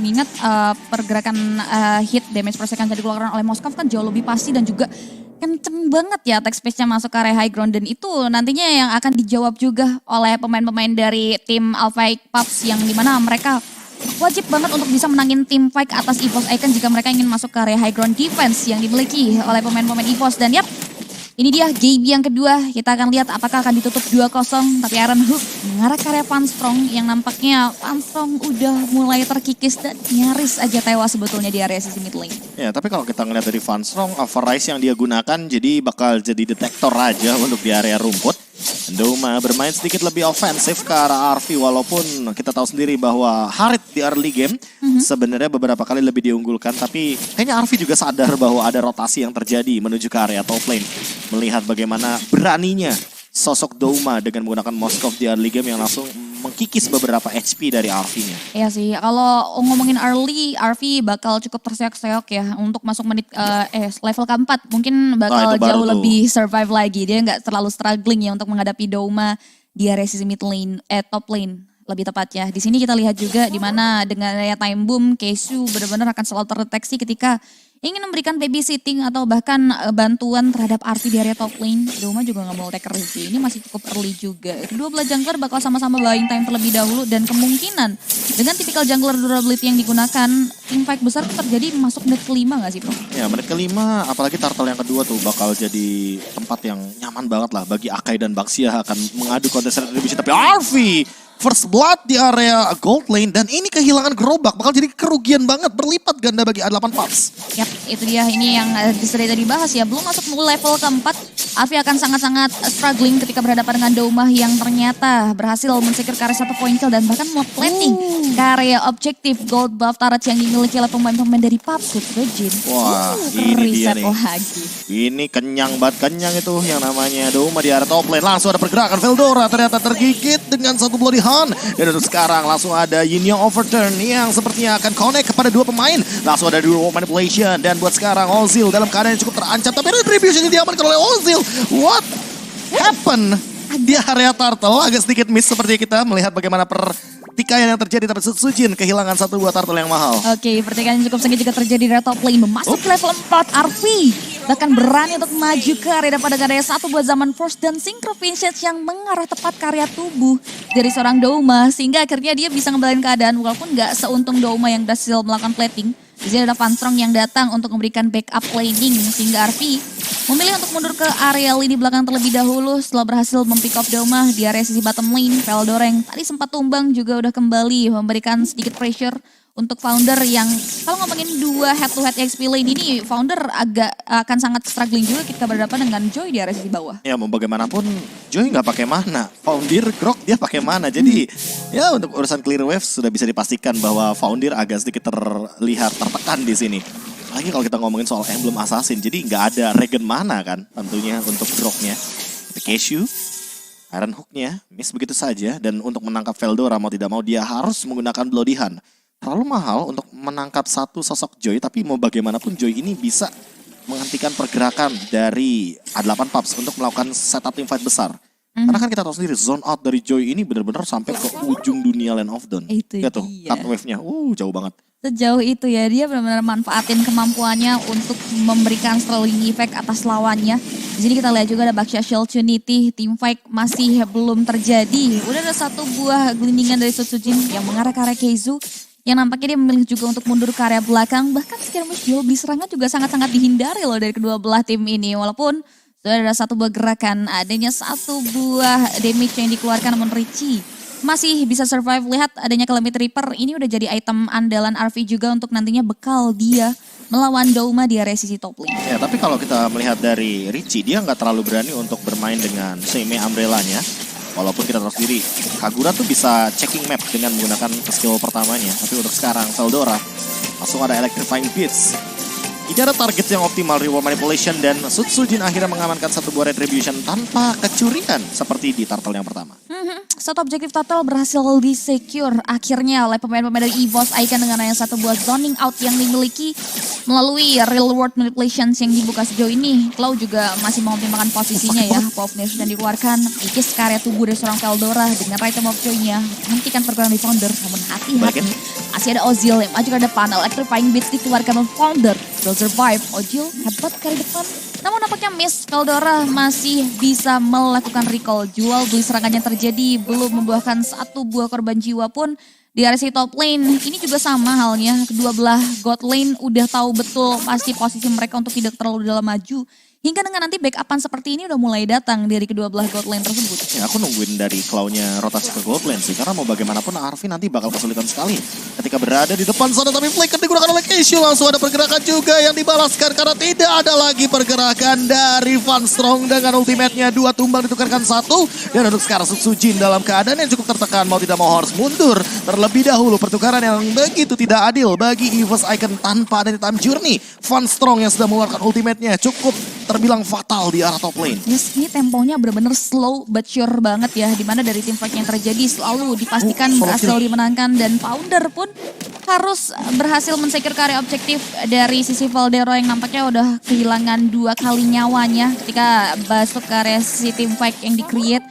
mengingat pergerakan hit damage per second yang dikeluarkan oleh Moskov kan jauh lebih pasti dan juga kenceng banget ya attack space-nya masuk ke area high ground. Dan itu nantinya yang akan dijawab juga oleh pemain-pemain dari tim Alpha Pups yang dimana mereka wajib banget untuk bisa menangin tim fight atas EVOS Icon jika mereka ingin masuk ke area high ground defense yang dimiliki oleh pemain-pemain EVOS. Dan yap, ini dia game yang kedua, kita akan lihat apakah akan ditutup 2-0, tapi Iron Hook mengarah ke area Funstrong yang nampaknya Funstrong udah mulai terkikis dan nyaris aja tewas sebetulnya di area sisi mid lane. Ya, tapi kalau kita ngeliat dari Funstrong, Average yang dia gunakan jadi bakal jadi detektor aja untuk di area rumput. Doma bermain sedikit lebih ofensif ke arah RV walaupun kita tahu sendiri bahwa Harit di early game sebenarnya beberapa kali lebih diunggulkan, tapi kayaknya RV juga sadar bahwa ada rotasi yang terjadi menuju ke area top lane. Melihat bagaimana beraninya sosok Doma dengan menggunakan Moskov di early game yang langsung mengkikis beberapa HP dari RV-nya. Iya sih, kalau ngomongin early, RV bakal cukup terseok-seok ya untuk masuk menit level keempat. Mungkin bakal jauh lebih survive lagi. Dia nggak terlalu struggling ya untuk menghadapi Doma di area sisi mid lane, top lane lebih tepatnya. Di sini kita lihat juga di mana dengan area time boom, Keisu benar-benar akan selalu terdeteksi ketika ingin memberikan babysitting atau bahkan bantuan terhadap RV di area top lane. Doma juga nggak mau take risk. Ini masih cukup early juga. Kedua belah jungler bakal sama-sama buying time terlebih dahulu dan kemungkinan dengan tipikal jungler durability yang digunakan, teamfight besar terjadi masuk menit kelima nggak sih bro? Ya menit kelima, apalagi turtle yang kedua tuh bakal jadi tempat yang nyaman banget lah bagi Akai dan Baxia akan mengadu contested retribution. Tapi RV first blood di area gold lane dan ini kehilangan gerobak bakal jadi kerugian banget berlipat ganda bagi A8 Pups. Yap, itu dia ini yang sudah tadi dibahas ya. Belum masuk level keempat, Avi akan sangat-sangat struggling ketika berhadapan dengan Doma yang ternyata berhasil men-secure ke area 1 point kill dan bahkan mau plating ke area objektif gold buff turret yang dimiliki oleh pemain-pemain dari Pups with Virgin. Wah, ini dia nih. Lagi. Ini kenyang banget, kenyang itu yang namanya Doma di area top lane. Langsung ada pergerakan Veldora ternyata tergigit dengan satu bloody hand. Dan untuk sekarang langsung ada Yin Yang Overturn yang sepertinya akan connect kepada dua pemain. Langsung ada dual manipulation dan buat sekarang Ozil dalam keadaan yang cukup terancam. Tapi retribution yang diamankan oleh Ozil. What happened? Di area turtle agak sedikit miss seperti kita melihat bagaimana pertikaian yang terjadi, tapi Sujin kehilangan satu buah turtle yang mahal. Oke, pertikaian yang cukup sengit juga terjadi di area top lane. Masuk level 4 RV. Bahkan berani untuk maju ke area pada area 1 buat zaman Force dan Synchro Vintage yang mengarah tepat ke area tubuh dari seorang Doma. Sehingga akhirnya dia bisa ngebalain keadaan walaupun nggak seuntung Doma yang berhasil melakukan plating. Di sini ada Funstrong yang datang untuk memberikan backup laning sehingga RV memilih untuk mundur ke area lini belakang terlebih dahulu setelah berhasil mempick off Doma di area sisi bottom lane. Veldora yang tadi sempat tumbang juga udah kembali memberikan sedikit pressure untuk Founder yang kalau ngomongin dua head to head XP lane ini Founder agak akan sangat struggling juga ketika berhadapan dengan Joy di area sisi bawah. Ya mau bagaimanapun Joy nggak pakai mana, Foundir Grok dia pakai mana. Jadi ya untuk urusan clear wave sudah bisa dipastikan bahwa Foundir agak sedikit terlihat tertekan di sini. Lagi kalau kita ngomongin soal emblem assassin, jadi nggak ada regen mana kan tentunya untuk Groknya. Keisu, Iron Hook-nya miss begitu saja dan untuk menangkap Veldora mau tidak mau dia harus menggunakan Bloody Hand. Terlalu mahal untuk menangkap satu sosok Joy, tapi mau bagaimanapun Joy ini bisa menghentikan pergerakan dari A8 Pups untuk melakukan setup team fight besar. Karena kan kita tahu sendiri zone out dari Joy ini benar-benar sampai ke ujung dunia Land of Dawn. Itu ya tuh, cut wave-nya, jauh banget. Sejauh itu ya, dia benar-benar manfaatin kemampuannya untuk memberikan stalling effect atas lawannya. Di sini kita lihat juga ada Baxia Shield Trinity, team fight masih belum terjadi. Udah ada satu buah gelindingan dari Sujin yang mengarah ke arah Keizu. Yang nampaknya dia memilih juga untuk mundur ke area belakang. Bahkan skirmish duel beli serangan juga sangat-sangat dihindari loh dari kedua belah tim ini. Walaupun sudah ada satu buah gerakan, adanya satu buah damage yang dikeluarkan namun Richie masih bisa survive. Lihat adanya Calamity Reaper, ini udah jadi item andalan RV juga untuk nantinya bekal dia melawan Doma di area sisi top lane. Ya, tapi kalau kita melihat dari Richie, dia nggak terlalu berani untuk bermain dengan Seimei Umbrella-nya. Walaupun kita tahu sendiri, Kagura tuh bisa checking map dengan menggunakan skill pertamanya. Tapi untuk sekarang, Veldora langsung ada Electrifying Beats. Tidak ada target yang optimal, reward manipulation, dan Sutsujin akhirnya mengamankan satu buah retribution tanpa kecurian seperti di turtle yang pertama. Satu objektif total berhasil di-secure akhirnya oleh pemain-pemain dari EVOS Icon dengan hanya satu buah zoning out yang dimiliki melalui real world manipulations yang dibuka sejauh ini. Cloud juga masih mengoptimalkan posisinya ya. Pop Nation dan dikeluarkan, ikis karya tubuh dari seorang Veldora dengan item of joy-nya. Hentikan pergerakan di Founder, namun hati-hati. Masih ada Ozil yang maju ke depan, electrifying beats dikeluarkan oleh Founder. Will survive, Ozil hebat kali depan. Namun nampaknya miss, Veldora masih bisa melakukan recall. Jual beli serangannya terjadi, belum membuahkan satu buah korban jiwa pun. Di RC top lane, ini juga sama halnya. Kedua belah god lane udah tahu betul pasti posisi mereka untuk tidak terlalu dalam maju. Hingga dengan nanti backupan seperti ini udah mulai datang dari kedua belah god lane tersebut. Ya, aku nungguin dari Claw-nya rotasi ke gold lane sih. Karena mau bagaimanapun Arvi nanti bakal kesulitan sekali ketika berada di depan sana. Tapi flicker digunakan oleh Keishu, langsung ada pergerakan juga yang dibalaskan. Karena tidak ada lagi pergerakan dari Van Strong dengan ultimate-nya. Dua tumbang ditukarkan satu. Dan untuk sekarang Sutsujin dalam keadaan yang cukup tertekan. Mau tidak mau harus mundur terlebih dahulu. Pertukaran yang begitu tidak adil bagi EVOS Icon tanpa ada time journey. Van Strong yang sudah mengeluarkan ultimate-nya cukup terbilang fatal di arah top lane. Yes, ini temponya benar-benar slow but sure banget ya. Dimana dari tim fight yang terjadi selalu dipastikan berhasil dimenangkan. Dan Founder pun harus berhasil mensecure karya objektif dari sisi Valdero yang nampaknya udah kehilangan 2 kali nyawanya ketika masuk ke area sisi tim fight yang di-create.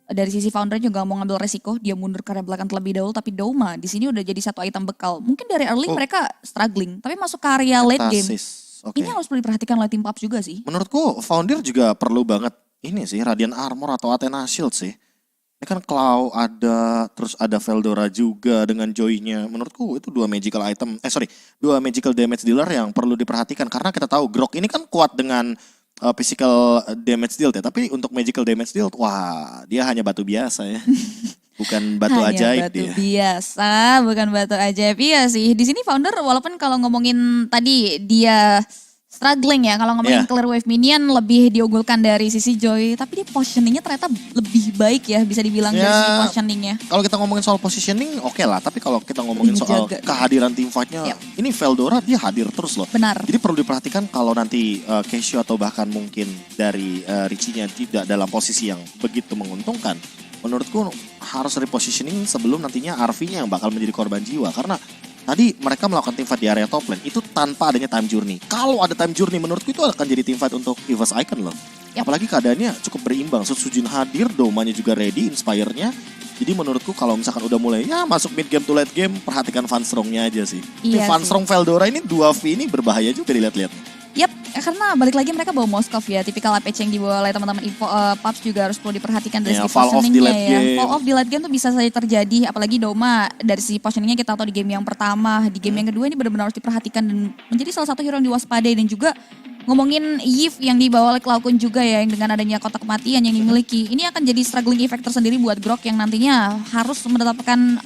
Dari sisi Founder juga mau ngambil resiko, dia mundur ke area belakang terlebih dahulu, tapi Doma di sini udah jadi satu item bekal. Mungkin dari early mereka struggling, tapi masuk ke area late game. Okay. Ini harus perlu diperhatikan oleh tim PUBG juga sih. Menurutku Founder juga perlu banget ini sih, Radiant Armor atau Athena Shield sih. Ini kan Claw ada, terus ada Veldora juga dengan Joy-nya. Menurutku itu dua magical damage dealer yang perlu diperhatikan. Karena kita tahu Grok ini kan kuat dengan physical damage deal ya. Tapi untuk magical damage deal, wah dia hanya batu biasa ya. Bukan batu ajaib batu dia. Biasa, bukan batu ajaib. Iya sih, di sini Founder walaupun kalau ngomongin tadi dia struggling ya, kalau ngomongin clear wave minion lebih diunggulkan dari sisi Joy, tapi dia positioningnya ternyata lebih baik ya, bisa dibilang dari sisi positioningnya. Kalau kita ngomongin soal positioning oke lah, tapi kalau kita ngomongin soal kehadiran tim fightnya, ini Veldora dia hadir terus loh. Benar. Jadi perlu diperhatikan kalau nanti Keishu atau bahkan mungkin dari Richie-nya tidak dalam posisi yang begitu menguntungkan. Menurutku harus repositioning sebelum nantinya RV-nya yang bakal menjadi korban jiwa. Karena tadi mereka melakukan teamfight di area top lane itu tanpa adanya time journey. Kalau ada time journey menurutku itu akan jadi teamfight untuk EVOS Icon loh. Apalagi keadaannya cukup berimbang. Sutsujin hadir, Domanya juga ready, Inspire-nya. Jadi menurutku kalau misalkan udah mulai masuk mid game to late game, perhatikan Van Strong-nya aja sih. Iya Van Strong Veldora ini 2V ini berbahaya juga dilihat-lihat. Yap, karena balik lagi mereka bawa Moskov ya, tipikal APC yang dibawa oleh teman-teman PUBG juga harus perlu diperhatikan dari segi positioningnya ya. Fall off di late game tuh bisa saja terjadi, apalagi Doma dari sisi positioningnya kita tahu di game yang pertama, di game yang kedua ini benar-benar harus diperhatikan dan menjadi salah satu hero yang diwaspadai. Dan juga ngomongin Yves yang dibawa oleh Cloud juga ya, yang dengan adanya kotak kematian yang dimiliki, ini akan jadi struggling effect tersendiri buat Grok yang nantinya harus menetapkan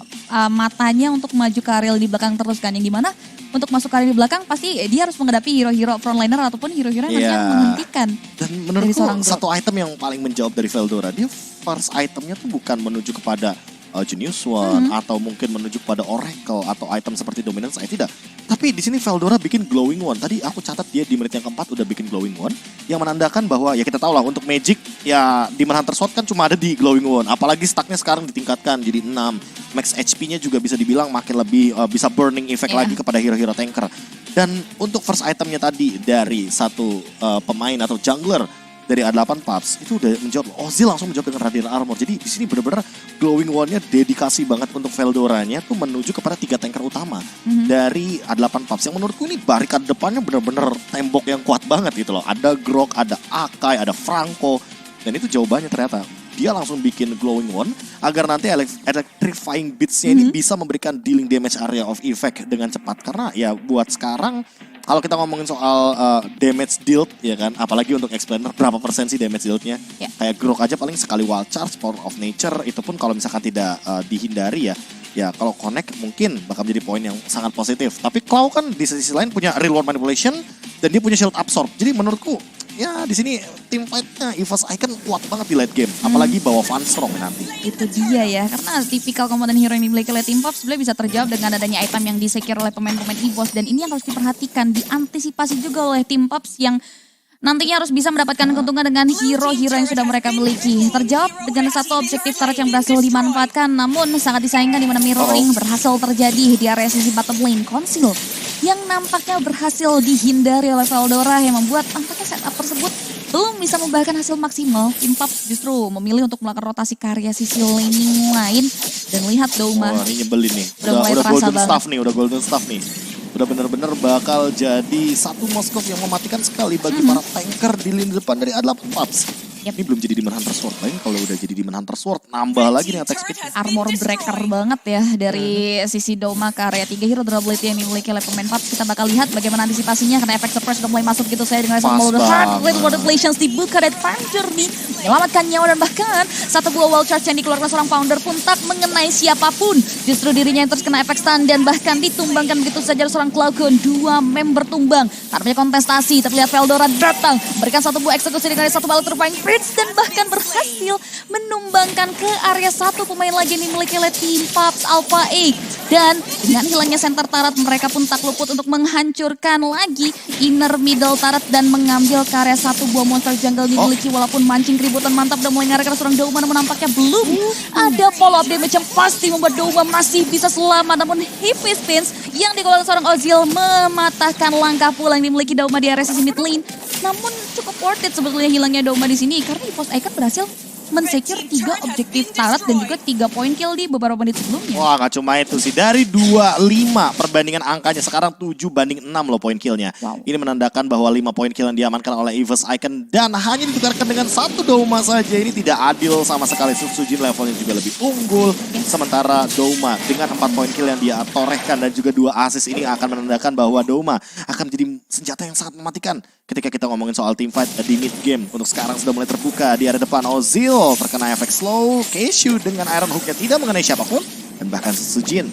matanya untuk maju ke area di belakang terus kan, yang dimana untuk masuk ke area di belakang pasti dia harus menghadapi hero-hero frontliner ataupun hero-hero yang nantinya menghentikan. Dan menurutku satu item yang paling menjawab dari Veldora, dia first itemnya tuh bukan menuju kepada Genius One atau mungkin menuju kepada Oracle atau item seperti Dominance, tidak. Tapi di sini Veldora bikin Glowing One. Tadi aku catat dia di menit yang keempat udah bikin Glowing One, yang menandakan bahwa ya kita tahu lah untuk Magic ya Demon Hunter Sword kan cuma ada di Glowing One. Apalagi stacknya sekarang ditingkatkan jadi 6. Max HP-nya juga bisa dibilang makin lebih bisa burning effect lagi kepada hero-hero tanker. Dan untuk first itemnya tadi dari satu pemain atau jungler dari A8 PUBG itu udah menjawab. Ozil langsung menjawab dengan Radiant Armor. Jadi di sini benar-benar Glowing One-nya dedikasi banget untuk Veldoranya tuh menuju kepada 3 tanker utama dari A8 PUBG. Yang menurutku ini barikat depannya benar-benar tembok yang kuat banget gitu loh. Ada Grok, ada Akai, ada Franco. Dan itu jawabannya ternyata. Dia langsung bikin Glowing One agar nanti electrifying beats-nya ini bisa memberikan dealing damage area of effect dengan cepat. Karena ya buat sekarang kalau kita ngomongin soal damage dealt ya kan, apalagi untuk explainer berapa persen sih damage dealt-nya? Kayak Grok aja paling sekali wild charge, Power of Nature, itu pun kalau misalkan tidak dihindari ya kalau connect mungkin bakal menjadi poin yang sangat positif. Tapi Claw kan di sisi lain punya real world manipulation dan dia punya shield absorb. Jadi menurutku ya di sini tim fightnya EVOS Icon kuat banget di late game. Apalagi bawa Van Strong nanti. Itu dia ya, karena tipikal komponen hero yang dimiliki oleh tim Pop sebenarnya bisa terjawab dengan adanya item yang di-secure oleh pemain-pemain EVOS. Dan ini yang harus diperhatikan, diantisipasi juga oleh tim Pop yang nantinya harus bisa mendapatkan keuntungan dengan hero-hero yang sudah mereka miliki. Terjawab dengan satu objektif turret yang berhasil dimanfaatkan, namun sangat disayangkan di mana mirroring berhasil terjadi di area sisi bottom lane. Conceal yang nampaknya berhasil dihindari oleh Veldora yang membuat tampaknya setup tersebut belum bisa membuahkan hasil maksimal. Tim Pop justru memilih untuk melakukan rotasi karya sisi laning lain. Dan lihat Douma. Wah, ini nyebelin nih. Udah mulai Udah terasa golden banget. staff nih, udah golden staff nih. Udah bener-bener bakal jadi satu Moskov yang mematikan sekali bagi para tanker di lini depan dari A8 Paps. Yep. Ini belum jadi Demon Hunter Sword. Lain kalau udah jadi Demon Hunter Sword, nambah lagi nih attack speed. Armor breaker banget ya dari sisi Douma ke area 3 hero durability yang dimiliki oleh pemain Paps. Kita bakal lihat bagaimana antisipasinya karena efek surprise sudah mulai masuk gitu saya dengan Pas Small Heart, banget. Red Water Relations dibuka dari Time Journey. Menyelamatkan nyawa dan bahkan satu buah wall charge yang dikeluarkan seorang founder pun tak mengenai siapapun. Justru dirinya yang terus kena efek stun dan bahkan ditumbangkan begitu saja oleh seorang Cloudcon. Dua member tumbang. Tanpa kontestasi, terlihat Veldora datang. Memberikan satu buah eksekusi dengan satu balik Turbine Prince dan bahkan berhasil menumbangkan ke area satu pemain lagi yang dimiliki oleh tim Paps Alpha Egg. Dan dengan hilangnya center turret mereka pun tak luput untuk menghancurkan lagi inner middle turret dan mengambil ke area satu buah monster jungle dimiliki walaupun mancing keributan mantap dan mulai ngarahkan seorang Douma namun nampaknya belum ada follow up damage yang pasti membuat Douma masih bisa selamat namun Heavy Spins yang dikeluarkan seorang Ozil mematahkan langkah pulang yang dimiliki Douma di area sisi mid lane. Namun cukup worth it sebetulnya hilangnya Douma di sini karena EVOS Icon berhasil mensecure 3 objektif turret dan juga 3 poin kill di beberapa menit sebelumnya. Wah, gak cuma itu sih. Dari 25 perbandingan angkanya, sekarang 7-6 loh poin killnya. Wow. Ini menandakan bahwa 5 poin kill yang diamankan oleh EVOS Icon dan hanya ditukarkan dengan satu Douma saja. Ini tidak adil sama sekali. Sujin levelnya juga lebih unggul. Sementara Douma dengan 4 poin kill yang dia torehkan dan juga 2 assist ini akan menandakan bahwa Douma akan menjadi senjata yang sangat mematikan. Ketika kita ngomongin soal teamfight di mid game. Untuk sekarang sudah mulai terbuka di area depan. Ozil terkena efek slow. Keishu dengan Iron Hook-nya tidak mengenai siapapun. Dan bahkan Sujin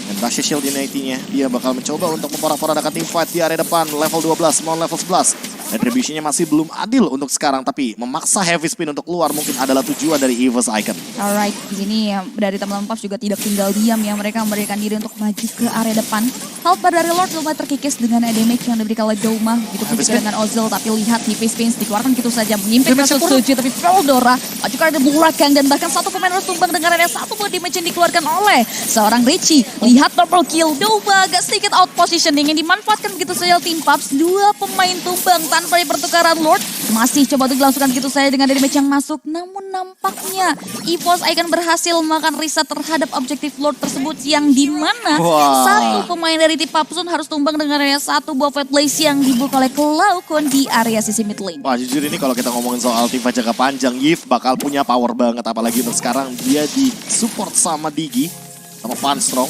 dan Basha Shield Unity-nya dia bakal mencoba untuk memporak-porandakan teamfight di area depan. Level 12, mau level 11. Retribution-nya masih belum adil untuk sekarang. Tapi memaksa Heavy Spin untuk keluar mungkin adalah tujuan dari EVOS Icon. Alright, di sini ya, dari teman-teman Paps juga tidak tinggal diam ya. Mereka memberikan diri untuk maju ke area depan. Health bar dari Lord lumayan terkikis dengan damage yang diberikan oleh Douma. Begitu pun juga dengan Ozil, tapi lihat Heavy Spins dikeluarkan gitu saja. Mengimpact masuk Suji, tapi Veldora maju ke area belakang. Dan bahkan satu pemain harus tumbang dengan area satu buat damage yang dikeluarkan oleh seorang Richie. Lihat double kill, Douma agak sedikit out positioning yang dimanfaatkan begitu saja tim Paps. 2 pemain tumbang tanpa pertukaran Lord. Masih coba untuk dilangsungkan gitu saja dengan damage yang masuk. Namun nampaknya EVOS Icon berhasil melakukan reset terhadap objektif Lord tersebut yang dimana satu pemain dari tim Papsun harus tumbang dengan area satu buah Fat Blaze yang dibuka oleh Cloudcon di area sisi mid lane. Wah, jujur ini kalau kita ngomongin soal teamfight jangka panjang, Yves bakal punya power banget. Apalagi untuk sekarang dia di support sama Digi, sama Van Strong.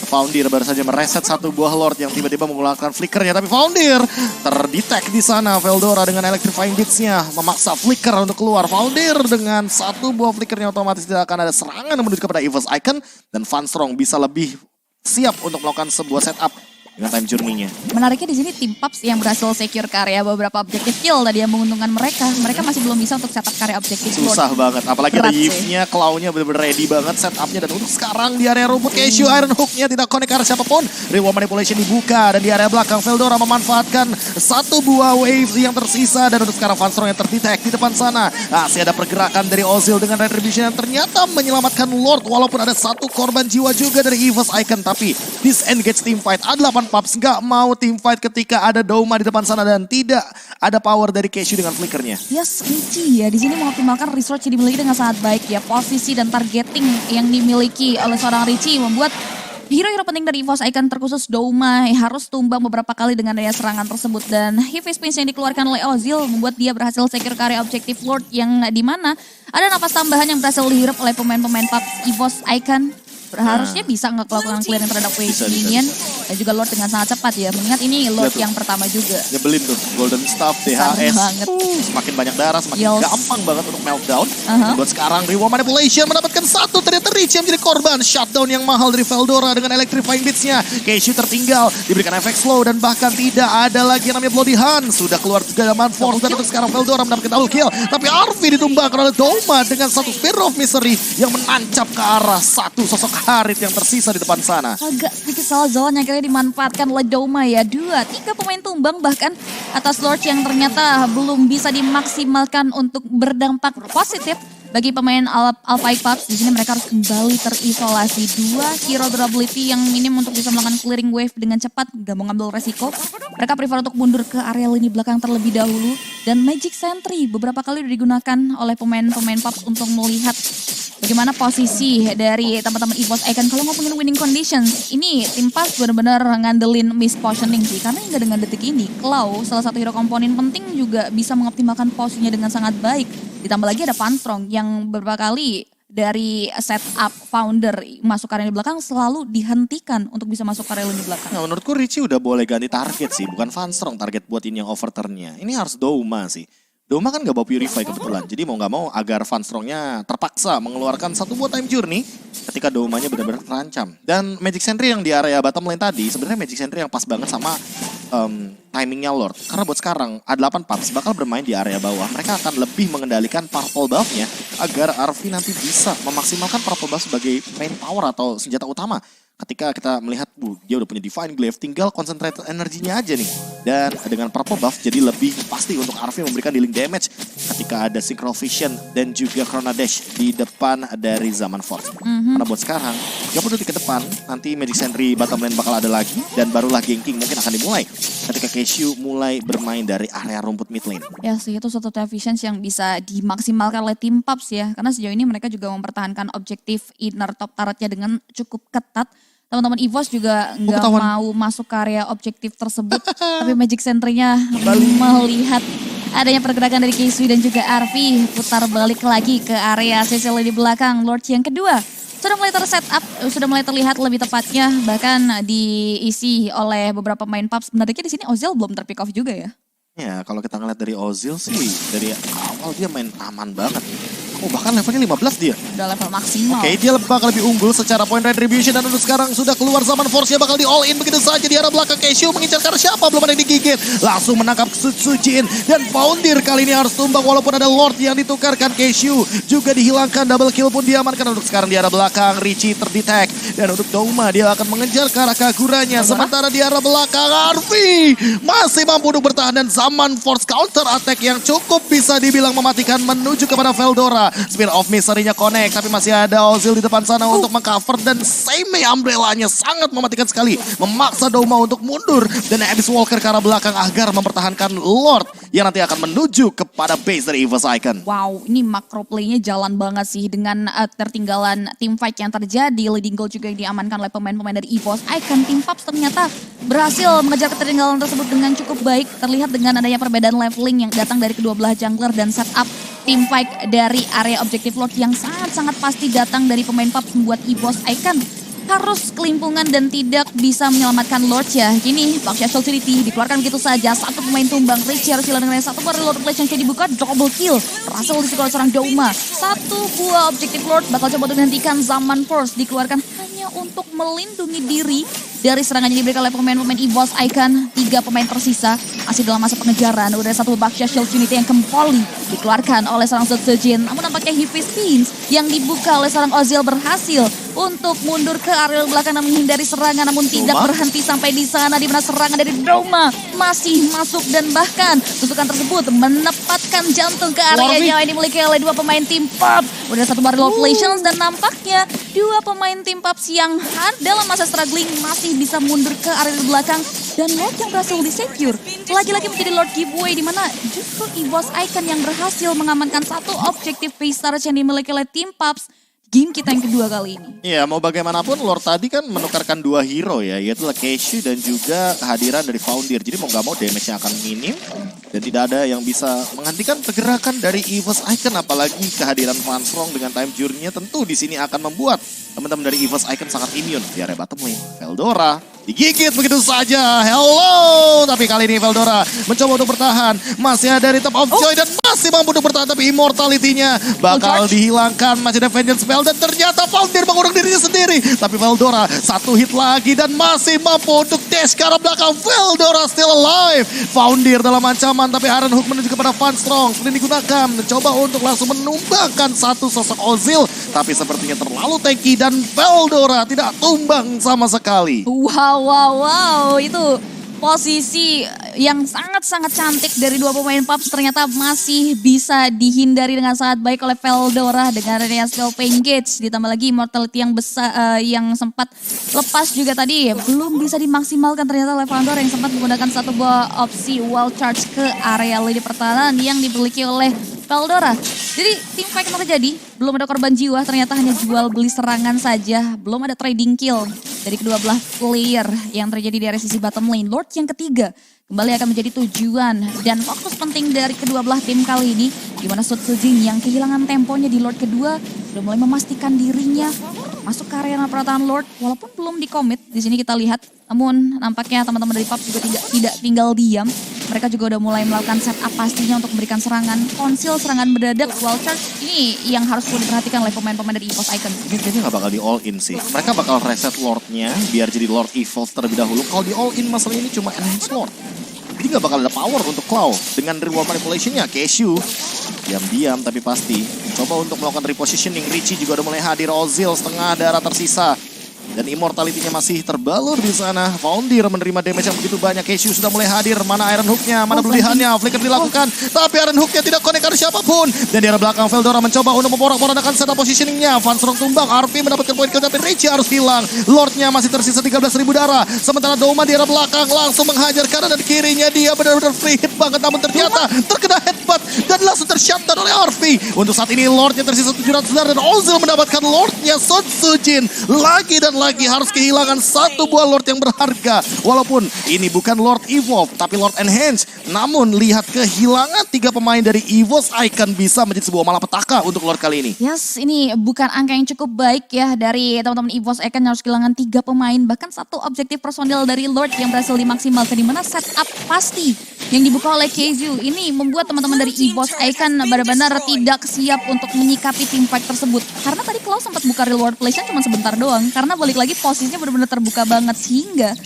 Foundir baru saja mereset satu buah Lord yang tiba-tiba mengeluarkan flickernya. Tapi Foundir terdetek di sana. Veldora dengan Electrifying Beats-nya memaksa flicker untuk keluar. Foundir dengan satu buah flickernya otomatis tidak akan ada serangan menuju kepada EVOS Icon. Dan Van Strong bisa lebih siap untuk melakukan sebuah setup dengan time journey-nya. Menariknya di sini tim Paps yang berhasil secure karya beberapa objektif kill tadi yang menguntungkan mereka. Mereka masih belum bisa untuk setup karya objektif Lord. Susah banget, apalagi Berat ada Yves-nya, Claw-nya bener-bener ready banget setupnya. Dan untuk sekarang di area rumput Keishu, Iron Hook-nya tidak connect ke arah siapapun. Reward Manipulation dibuka dan di area belakang Veldora memanfaatkan satu buah wave yang tersisa. Dan untuk sekarang Van Strong yang terdetek di depan sana. Masih ada pergerakan dari Ozil dengan Retribution yang ternyata menyelamatkan Lord. Walaupun ada satu korban jiwa juga dari EVOS Icon. Tapi disengage teamfight, A8 Paps nggak mau teamfight ketika ada Douma di depan sana. Dan tidak ada power dari Keishu dengan flickernya. Yes, Richie ya di sini mengoptimalkan research yang dimiliki dengan sangat baik ya. Posisi dan targeting yang dimiliki oleh seorang Richie membuat hero-hero penting dari EVOS Icon terkhusus Douma harus tumbang beberapa kali dengan daya serangan tersebut. Dan Heavy Spins yang dikeluarkan oleh Ozil membuat dia berhasil secure karya objektif Lord yang dimana ada napas tambahan yang berhasil dihirup oleh pemain-pemain Paps EVOS Icon. harusnya bisa nggak melakukan clearing terhadap wave minion dan juga Lord dengan sangat cepat ya. Mengingat ini Lord yang pertama juga. Nyebelin tuh, Golden Staff, DHS. Semakin banyak darah, semakin gampang banget untuk meltdown. Buat sekarang, Reward Manipulation mendapatkan satu, ternyata Rich yang menjadi korban. Shutdown yang mahal dari Veldora dengan Electrifying Beats-nya. Keishu tertinggal, diberikan efek slow dan bahkan tidak ada lagi yang namanya Bloody Hand. Sudah keluar juga Man Force dan untuk sekarang Veldora mendapatkan double kill. Tapi Arfi ditumbangkan oleh Doma dengan satu Spear of Misery yang menancap ke arah satu sosok Harit yang tersisa di depan sana. Agak sedikit salah zone yang akhirnya dimanfaatkan oleh Doma ya. 2-3 pemain tumbang bahkan atas Lord yang ternyata belum bisa dimaksimalkan untuk berdampak positif bagi pemain Alpha Pups. Di sini mereka harus kembali terisolasi. 2 hero durability yang minim untuk bisa melakukan clearing wave dengan cepat, gak mau ngambil resiko. Mereka prefer untuk mundur ke area lini belakang terlebih dahulu. Dan Magic Sentry beberapa kali digunakan oleh pemain-pemain Pups untuk melihat bagaimana posisi dari teman-teman EVOS Icon. Kalau ngomongin winning conditions, ini tim Pups benar-benar ngandelin mispositioning sih. Karena hingga dengan detik ini, Claw, salah satu hero komponen penting juga bisa mengoptimalkan posisinya dengan sangat baik. Ditambah lagi ada Panstrong yang beberapa kali dari setup founder masuk area di belakang selalu dihentikan untuk bisa masuk area di belakang. Nah, menurutku Richie udah boleh ganti target sih, bukan Vanstrong target buat ini yang overturn-nya. Ini harus Doma sih. Doma kan gak bawa Purify kebetulan, jadi mau gak mau agar Vanstrongnya terpaksa mengeluarkan satu buat Time Journey ketika Domanya benar-benar terancam. Dan Magic Sentry yang di area bottom lane tadi, sebenarnya Magic Sentry yang pas banget sama timingnya Lord. Karena buat sekarang, A8 Pups bakal bermain di area bawah. Mereka akan lebih mengendalikan purple buff-nya agar Arfi nanti bisa memaksimalkan purple buff sebagai main power atau senjata utama. Ketika kita melihat, dia udah punya Divine Glaive, tinggal concentrate energinya aja nih. Dan dengan purple buff jadi lebih pasti untuk Arfi memberikan dealing damage ketika ada Synchro Vision dan juga Chrono Dash di depan dari Zaman Force. Karena buat sekarang, 30 detik ke depan, nanti Magic Sentry bottom lane bakal ada lagi, dan barulah ganking mungkin akan dimulai ketika Keishu mulai bermain dari area rumput mid lane. Ya sih, itu suatu efficiency yang bisa dimaksimalkan oleh tim Pups ya. Karena sejauh ini mereka juga mempertahankan objektif inner top turretnya dengan cukup ketat. Teman-teman EVOS juga nggak mau masuk ke area objektif tersebut. Tapi Magic Sentry-nya melihat adanya pergerakan dari Keishu dan juga Arfi. Putar balik lagi ke area Cecily di belakang. Lord yang kedua sudah mulai tersetup, sudah mulai terlihat lebih tepatnya. Bahkan diisi oleh beberapa main Pups. Sebenarnya di sini Ozil belum terpick off juga ya. Ya, kalau kita ngeliat dari Ozil sih, dari awal dia main aman banget. Oh, bahkan levelnya 15 dia. Udah level maksimal. Oke, dia bakal lebih unggul secara point retribution. Dan untuk sekarang sudah keluar Zaman Force-nya bakal di all in begitu saja di arah belakang. Keishu mengincar karena siapa? Belum ada yang digigit. Langsung menangkap Sujin. Dan Foundir kali ini harus tumbang walaupun ada Lord yang ditukarkan. Keishu juga dihilangkan. Double kill pun diamankan. Untuk sekarang di arah belakang, Richie terdetek. Dan untuk Doma, dia akan mengejar ke arah Kaguranya. Sementara di arah belakang, Arfi masih mampu untuk bertahan. Dan Zaman Force counter attack yang cukup bisa dibilang mematikan menuju kepada Veldora. Spear of Misery-nya connect, tapi masih ada Ozil di depan sana untuk mengcover, dan Seimei Umbrella-nya sangat mematikan sekali. Memaksa Doma untuk mundur, dan Abyss Walker ke arah belakang agar mempertahankan Lord yang nanti akan menuju kepada base dari EVOS Icon. Wow, ini macro play-nya jalan banget sih dengan tertinggalan team fight yang terjadi. Leading goal juga yang diamankan oleh pemain-pemain dari EVOS Icon. Tim Pups ternyata berhasil mengejar ketertinggalan tersebut dengan cukup baik. Terlihat dengan adanya perbedaan leveling yang datang dari kedua belah jungler dan setup tim fight dari area objektif Lord yang sangat-sangat pasti datang dari pemain Pups membuat EVOS Icon harus kelimpungan dan tidak bisa menyelamatkan Lord ya. Kini Baksha Trinity dikeluarkan begitu saja. Satu pemain tumbang, Richie harus hilang dengan satu baru Lord Flash yang jadi dibuka, double kill. Berhasil disikul oleh seorang Doma. Satu buah objektif Lord bakal coba untuk menghentikan Zaman Force. Dikeluarkan hanya untuk melindungi diri dari serangan yang diberikan oleh pemain-pemain EVOS Icon. 3 pemain tersisa masih dalam masa pengejaran. Udah ada satu Baksha Trinity yang kembali dikeluarkan oleh seorang Sujin. Namun nampaknya Heavy Spins yang dibuka oleh seorang Ozil berhasil untuk mundur ke area belakang dan menghindari serangan, namun tidak berhenti sampai di sana di mana serangan dari Doma masih masuk dan bahkan tusukan tersebut menempatkan jantung ke areanya yang dimiliki oleh 2 pemain tim Pups. Udah satu barrel of Lesions dan nampaknya 2 pemain tim Pups yang dalam masa struggling masih bisa mundur ke area belakang, dan Lord yang berhasil di-secure lagi-lagi menjadi Lord giveaway di mana justru EVOS Icon yang berhasil mengamankan satu objektif base stars yang dimiliki oleh tim Pups game kita yang kedua kali ini. Iya, mau bagaimanapun Lord tadi kan menukarkan 2 hero ya, yaitu Keishu dan juga kehadiran dari Foundir. Jadi mau gak mau damage-nya akan minim dan tidak ada yang bisa menghentikan pergerakan dari EVOS Icon, apalagi kehadiran Vanstrong dengan time journey-nya tentu di sini akan membuat teman-teman dari EVOS Icon sangat immune di area bottom lane. Veldora digigit begitu saja. Hello, tapi kali ini Veldora mencoba untuk bertahan. Masih ada di top of joy dan masih mampu untuk bertahan, tapi immortality-nya bakal dihilangkan. Masih ada vengeance spell dan ternyata Foundir mengurung dirinya sendiri. Tapi Veldora satu hit lagi dan masih mampu untuk dash ke arah belakang. Veldora still alive. Foundir dalam ancaman, tapi Iron Hook menuju kepada Van Strong. Sudah digunakan, mencoba untuk langsung menumbangkan satu sosok Ozil. Tapi sepertinya terlalu tanky dan Veldora tidak tumbang sama sekali. Wow, itu posisi yang sangat-sangat cantik dari dua pemain PUBG ternyata masih bisa dihindari dengan sangat baik oleh Veldora dengan adanya skill Pain Gauge, ditambah lagi immortality yang besar yang sempat lepas juga tadi belum bisa dimaksimalkan ternyata oleh Veldora yang sempat menggunakan satu buah opsi wall charge ke area lini pertahanan yang dimiliki oleh Veldora. Jadi tim fight yang terjadi, belum ada korban jiwa, ternyata hanya jual beli serangan saja, belum ada trading kill dari kedua belah player yang terjadi di area sisi bottom lane. Lord yang ketiga kembali akan menjadi tujuan dan fokus penting dari kedua belah tim kali ini, di mana Sutsujin yang kehilangan temponya di Lord kedua sudah mulai memastikan dirinya masuk ke area pertahanan Lord, walaupun belum dikomit. Di sini kita lihat, namun nampaknya teman-teman dari PUBG juga tidak tinggal diam. Mereka juga udah mulai melakukan setup pastinya untuk memberikan serangan konsil, serangan mendadak, wall charge. Ini yang harus perlu diperhatikan oleh pemain-pemain dari EVOS Icon. Ini kayaknya nggak bakal di all in sih. Mereka bakal reset Lordnya biar jadi Lord Evolve terlebih dahulu. Kalau di all in masalah ini cuma enhance Lord. Jadi nggak bakal ada power untuk Claw. Dengan reward manipulation-nya, Keshu diam-diam tapi pasti coba untuk melakukan repositioning. Richie juga udah mulai hadir, Ozil setengah darah tersisa. Dan immortality-nya masih terbalur di sana. Foundir menerima damage yang begitu banyak. Keshu sudah mulai hadir. Mana Iron Hook-nya? Mana Bludihannya? Flicker dilakukan. Tapi Iron Hook-nya tidak connect ke siapapun. Dan di arah belakang Veldora mencoba untuk memporak-porandakan setup positioning-nya. Van Strong tumbang. RP mendapatkan poin kill tapi Richie harus hilang. Lord-nya masih tersisa 13.000 darah. Sementara Doma di arah belakang langsung menghajar kanan dan kirinya. Dia benar-benar free hit banget. Namun ternyata terkena headbutt dan langsung tershutdown oleh RP. Untuk saat ini Lord-nya tersisa 700 darah dan Ozil mendapatkan Lord-nya Sutsujin. Lagi dan lagi harus kehilangan satu buah Lord yang berharga. Walaupun ini bukan Lord Evolve tapi Lord Enhance. Namun lihat kehilangan 3 pemain dari EVOS Icon bisa menjadi sebuah malapetaka untuk Lord kali ini. Yes, ini bukan angka yang cukup baik ya dari teman-teman EVOS Icon yang harus kehilangan 3 pemain. Bahkan satu objektif personil dari Lord yang berhasil dimaksimalkan, di mana setup pasti yang dibuka oleh Keiju. Ini membuat teman-teman dari EVOS Icon benar-benar tidak siap untuk menyikapi tim fight tersebut. Karena tadi Klaus sempat buka reward place-nya cuma sebentar doang. Karena balik lagi posisinya benar-benar terbuka banget sehingga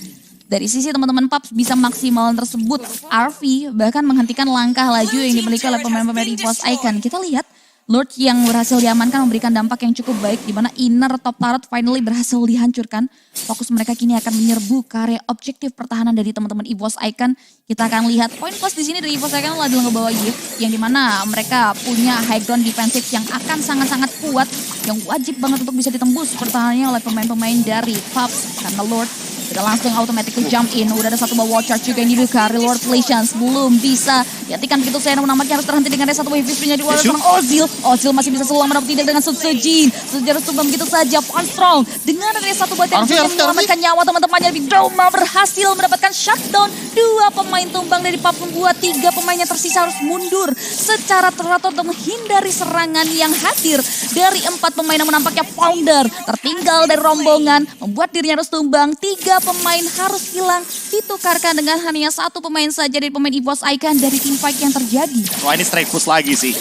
dari sisi teman-teman PUBG bisa maksimal tersebut. RV bahkan menghentikan langkah laju yang dimiliki oleh pemain-pemain EVOS Icon. Kita lihat Lord yang berhasil diamankan memberikan dampak yang cukup baik di mana inner top turret finally berhasil dihancurkan. Fokus mereka kini akan menyerbu ke area objektif pertahanan dari teman-teman EVOS Icon. Kita akan lihat poin plus di sini dari EVOS Icon adalah ngebawa Gift yang dimana mereka punya high ground defensive yang akan sangat-sangat kuat, yang wajib banget untuk bisa ditembus pertahanannya oleh pemain-pemain dari PUBG karena Lord udah langsung automatically jump in. Udah ada satu bawah wall charge juga yang dibuka. Reward Relations belum bisa dihatikan begitu saya nampaknya harus terhenti dengan satu wave nya di wall seorang Ozil. Ozil masih bisa selamat tapi tidak dengan Sutsujin. Sejarah tumbang begitu saja. Van Strong dengan ada satu batu yang menyelamatkan nyawa teman-temannya. Doma berhasil mendapatkan shutdown. 2 pemain tumbang dari PUBG membuat 3 pemain yang tersisa harus mundur secara teratur untuk menghindari serangan yang hadir dari 4 pemain yang nampaknya Founder tertinggal dari rombongan membuat dirinya harus tumbang. 3 pemain harus hilang ditukarkan dengan hanya 1 pemain saja dari pemain EVOS Icon dari tim fight yang terjadi. Wah, ini straight push lagi sih.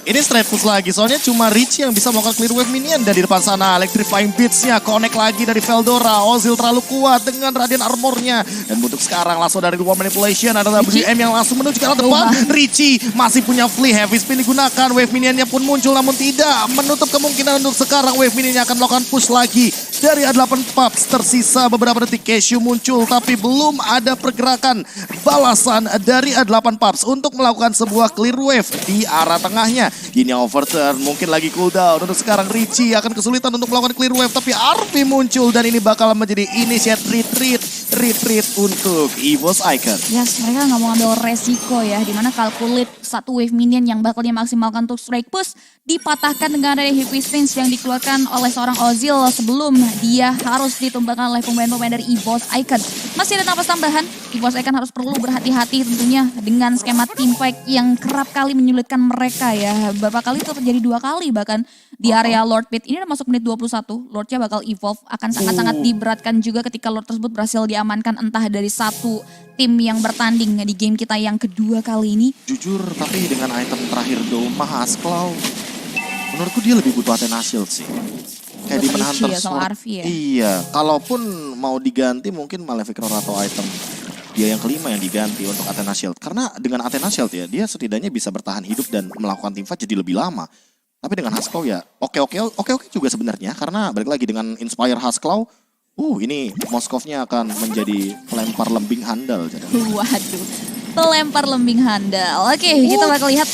Ini straight push lagi, soalnya cuma Richie yang bisa melakukan clear wave minion. Dan di depan sana electrifying beats-nya connect lagi dari Veldora. Ozil terlalu kuat dengan radiant armornya. Dan untuk sekarang langsung dari reward manipulation adalah WM yang langsung menuju ke arah depan. Richie masih punya flee, heavy spin digunakan. Wave minionnya pun muncul namun tidak menutup kemungkinan untuk sekarang wave minionnya akan melakukan push lagi. Dari A8 PUBG tersisa beberapa detik. Keshu muncul tapi belum ada pergerakan balasan dari A8 PUBG untuk melakukan sebuah clear wave di arah tengahnya. Ini overturn, mungkin lagi cooldown. Untuk sekarang Richie akan kesulitan untuk melakukan clear wave tapi RP muncul dan ini bakal menjadi initiate retreat retreat untuk EVOS Icon. Yes, mereka nggak mau ngambil resiko ya, dimana calculate satu wave minion yang bakal dimaksimalkan untuk strike push dipatahkan dengan ada heavy strings yang dikeluarkan oleh seorang Ozil sebelum dia harus ditumbangkan oleh pemain-pemain dari EVOS Icon. Masih ada napas tambahan, EVOS Icon harus perlu berhati-hati tentunya dengan skema teamfight yang kerap kali menyulitkan mereka ya. Beberapa kali itu terjadi 2 kali bahkan di area Lord Pit. Ini udah masuk menit 21, Lordnya bakal evolve, akan sangat-sangat diberatkan juga ketika Lord tersebut berhasil diamankan entah dari satu tim yang bertanding di game kita yang kedua kali ini. Jujur, tapi dengan item terakhir Doma Haskell, menurutku dia lebih butuh Athena Shield sih. Kayak di Hunter ya, sama Arfi ya. Iya, kalaupun mau diganti mungkin Malefic Roar atau item dia yang kelima yang diganti untuk Athena Shield. Karena dengan Athena Shield ya, dia setidaknya bisa bertahan hidup dan melakukan teamfight jadi lebih lama. Tapi dengan Haskell ya oke juga sebenarnya, karena balik lagi dengan Inspire Haskell, ini Moskovnya akan menjadi pelempar lembing handal. Waduh, pelempar lembing handal. Oke, kita bakal lihat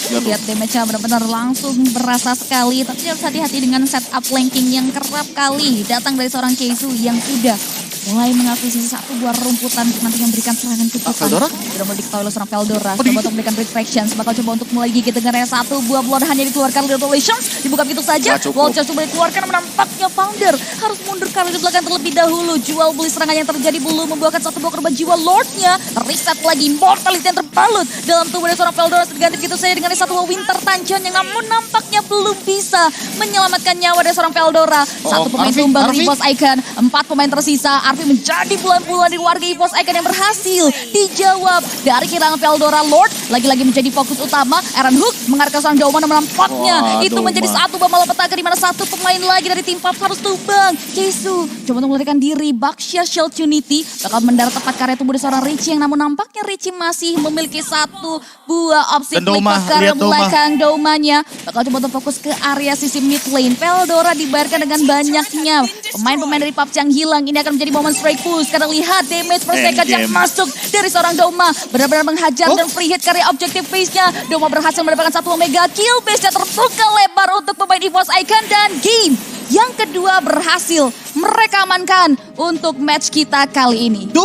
damage-nya benar-benar langsung berasa sekali. Tapi harus hati-hati dengan setup flanking yang kerap kali datang dari seorang Keisu yang sudah mulai mengakuisisi satu buah rumputan untuk nanti memberikan serangan ke depan. Veldora? Sudah mulai diketahui oleh seorang Veldora. Coba untuk memberikan reflections. Bakal coba untuk mulai gigit dengan satu buah blood hanya dikeluarkan oleh Revelations. Dibuka begitu saja. Wall Charge coba dikeluarkan, menampaknya Founder harus mundur kali di belakang terlebih dahulu. Jual beli serangan yang terjadi belum membuahkan satu buah korban jiwa. Lordnya reset lagi. Mortality yang terbalut dalam tubuh dari seorang Veldora. Terganti begitu saja dengan satu buah Winter Tanjon yang namun nampaknya belum bisa menyelamatkan nyawa dari seorang Veldora. Satu pemain tumbang dari EVOS Icon. 4 pemain tersisa. Arfi menjadi bulan-bulan di warga EVOS Icon yang berhasil dijawab dari kehilangan Veldora. Lord lagi-lagi menjadi fokus utama. Aaron Hook mengarahkan seorang Doma menampaknya itu menjadi satu bom malapetaka di mana satu pemain lagi dari tim Pub harus tumbang. Keisu coba untuk melarikan diri. Baxia Shield Unity bakal mendarat tepat karya tubuh dari seorang Richie yang namun nampaknya Richie masih memiliki satu buah opsi klik ke arah belakang. Domanya bakal coba untuk fokus ke area sisi mid lane. Veldora dibayarkan dengan banyaknya pemain-pemain dari PUBG yang hilang. Ini akan menjadi momen strike push karena lihat damage per second yang masuk dari seorang Doma. Benar-benar menghajar dan free hit karya objektif base-nya. Doma berhasil mendapatkan satu omega kill. Base-nya terbuka lebar untuk pemain EVOS Icon dan game yang kedua berhasil mereka amankan untuk match kita kali ini.